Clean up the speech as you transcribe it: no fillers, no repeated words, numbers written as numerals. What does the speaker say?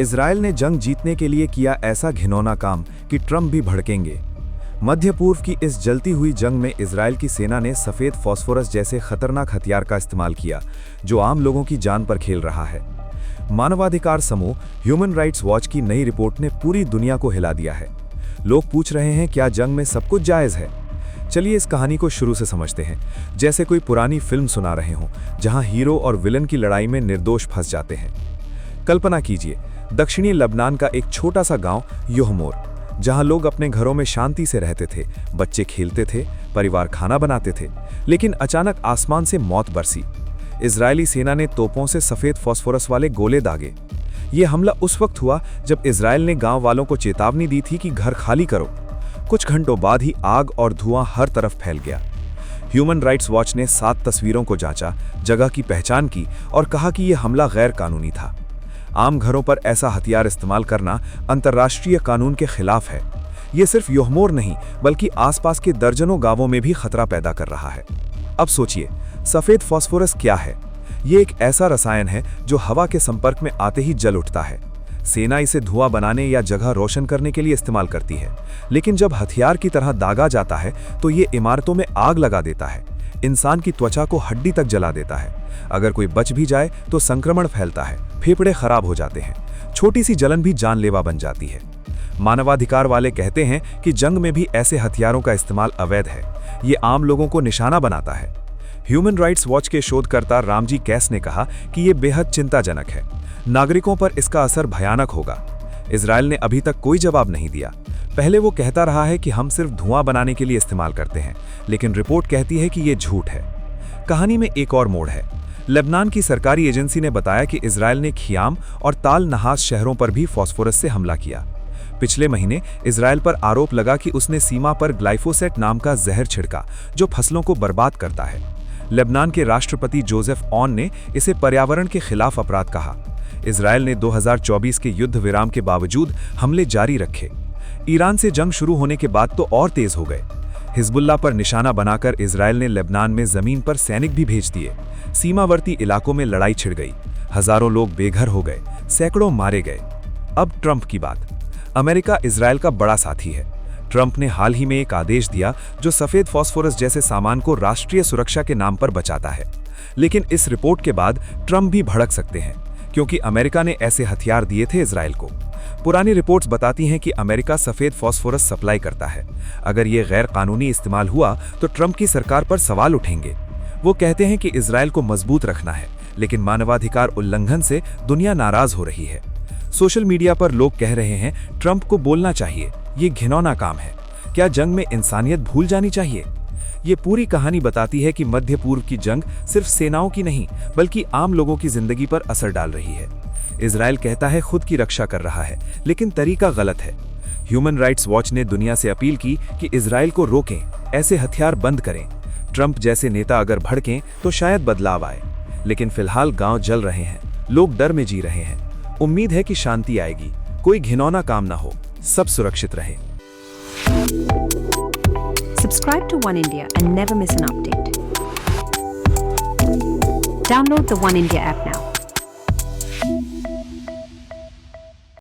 Israel ने जंग जीतने के लिए किया ऐसा घिनौना काम कि ट्रंप भी भड़केंगे। मध्य पूर्व की इस जलती हुई जंग में इजराइल की सेना ने सफ़ेद फॉस्फोरस जैसे खतरनाक हथियार का इस्तेमाल किया, जो आम लोगों की जान पर खेल रहा है। मानवाधिकार समूह ह्यूमन राइट्स वॉच की नई रिपोर्ट ने पूरी दुनिया को हिला दिया है। लोग पूछ रहे हैं, क्या जंग में सब कुछ जायज़ है? चलिए इस कहानी को शुरू से समझते हैं, जैसे कोई पुरानी फिल्म सुना रहे हों, जहां हीरो और विलन की लड़ाई में निर्दोष फंस जाते हैं। कल्पना कीजिए, दक्षिणी लबनान का एक छोटा सा गांव योहमोर, जहां लोग अपने घरों में शांति से रहते थे, बच्चे खेलते थे, परिवार खाना बनाते थे, लेकिन अचानक आसमान से मौत बरसी। इजरायली सेना ने तोपों से सफ़ेद फॉस्फोरस वाले गोले दागे। ये हमला उस वक्त हुआ जब इजरायल ने गांव वालों को चेतावनी दी थी कि घर खाली करो। कुछ घंटों बाद ही आग और धुआं हर तरफ फैल गया। ह्यूमन राइट्स वॉच ने 7 तस्वीरों को जांचा, जगह की पहचान की और कहा कि यह हमला गैर कानूनी था। आम घरों पर ऐसा हथियार इस्तेमाल करना अंतर्राष्ट्रीय कानून के खिलाफ है। ये सिर्फ योहमोर नहीं, बल्कि आसपास के दर्जनों गांवों में भी खतरा पैदा कर रहा है। अब सोचिए, सफ़ेद फॉस्फोरस क्या है? ये एक ऐसा रसायन है जो हवा के संपर्क में आते ही जल उठता है। सेना इसे धुआं बनाने या जगह रोशन करने के लिए इस्तेमाल करती है, लेकिन जब हथियार की तरह दागा जाता है तो ये इमारतों में आग लगा देता है, इंसान की त्वचा को हड्डी तक जला देता है। अगर कोई बच भी जाए तो संक्रमण फैलता है, फेफड़े खराब हो जाते हैं, छोटी सी जलन भी जानलेवा बन जाती है। मानवाधिकार वाले कहते हैं कि जंग में भी ऐसे हथियारों का इस्तेमाल अवैध है। ये आम लोगों को निशाना बनाता है। ह्यूमन राइट्स वॉच के शोधकर्ता रामजी कैस ने कहा कि ये बेहद चिंताजनक है। नागरिकों पर इसका असर भयानक होगा। इजरायल ने अभी तक कोई जवाब नहीं दिया। पहले वो कहता रहा है कि हम सिर्फ धुआं बनाने के लिए इस्तेमाल करते हैं, लेकिन रिपोर्ट कहती है कि ये झूठ है। कहानी में एक और मोड़ है। लेबनान की सरकारी एजेंसी ने बताया कि इजरायल ने खियाम और ताल नहास शहरों पर भी फॉस्फोरस से हमला किया। पिछले महीने इजरायल पर आरोप लगा कि उसने सीमा पर ग्लाइफोसेट नाम का जहर छिड़का, जो फसलों को बर्बाद करता है। लेबनान के राष्ट्रपति जोसेफ ऑन ने इसे पर्यावरण के खिलाफ अपराध कहा। इजरायल ने 2024 के युद्ध विराम के बावजूद हमले जारी रखे। ईरान से जंग शुरू होने के बाद तो और तेज हो गए। हिजबुल्लाह पर निशाना बनाकर इजरायल ने लेबनान में जमीन पर सैनिक भी भेज दिए। सीमावर्ती इलाकों में लड़ाई छिड़ गई, हजारों लोग बेघर हो गए, सैकड़ों मारे गए। अब ट्रंप की बात। अमेरिका इजरायल का बड़ा साथी है। ट्रंप ने हाल ही में एक आदेश दिया जो सफ़ेद फॉस्फोरस जैसे सामान को राष्ट्रीय सुरक्षा के नाम पर बचाता है। लेकिन इस रिपोर्ट के बाद ट्रंप भी भड़क सकते हैं, क्योंकि अमेरिका ने ऐसे हथियार दिए थे इजरायल को। पुरानी रिपोर्ट्स बताती हैं कि अमेरिका सफ़ेद फॉस्फोरस सप्लाई करता है। अगर ये गैर कानूनी इस्तेमाल हुआ तो ट्रंप की सरकार पर सवाल उठेंगे। वो कहते हैं कि इजरायल को मजबूत रखना है, लेकिन मानवाधिकार उल्लंघन से दुनिया नाराज हो रही है। सोशल मीडिया पर लोग कह रहे हैं, ट्रंप को बोलना चाहिए, ये घिनौना काम है। क्या जंग में इंसानियत भूल जानी चाहिए? ये पूरी कहानी बताती है कि मध्य पूर्व की जंग सिर्फ सेनाओं की नहीं, बल्कि आम लोगों की जिंदगी पर असर डाल रही है। इजरायल कहता है खुद की रक्षा कर रहा है, लेकिन तरीका गलत है। ह्यूमन राइट्स वॉच ने दुनिया से अपील की कि इजरायल को रोकें, ऐसे हथियार बंद करें। ट्रंप जैसे नेता अगर भड़कें तो शायद बदलाव आए, लेकिन फिलहाल गांव जल रहे हैं, लोग डर में जी रहे हैं। उम्मीद है कि शांति आएगी, कोई घिनौना काम ना हो, सब सुरक्षित रहे। Subscribe to One India and never miss an update. Download the One India app now.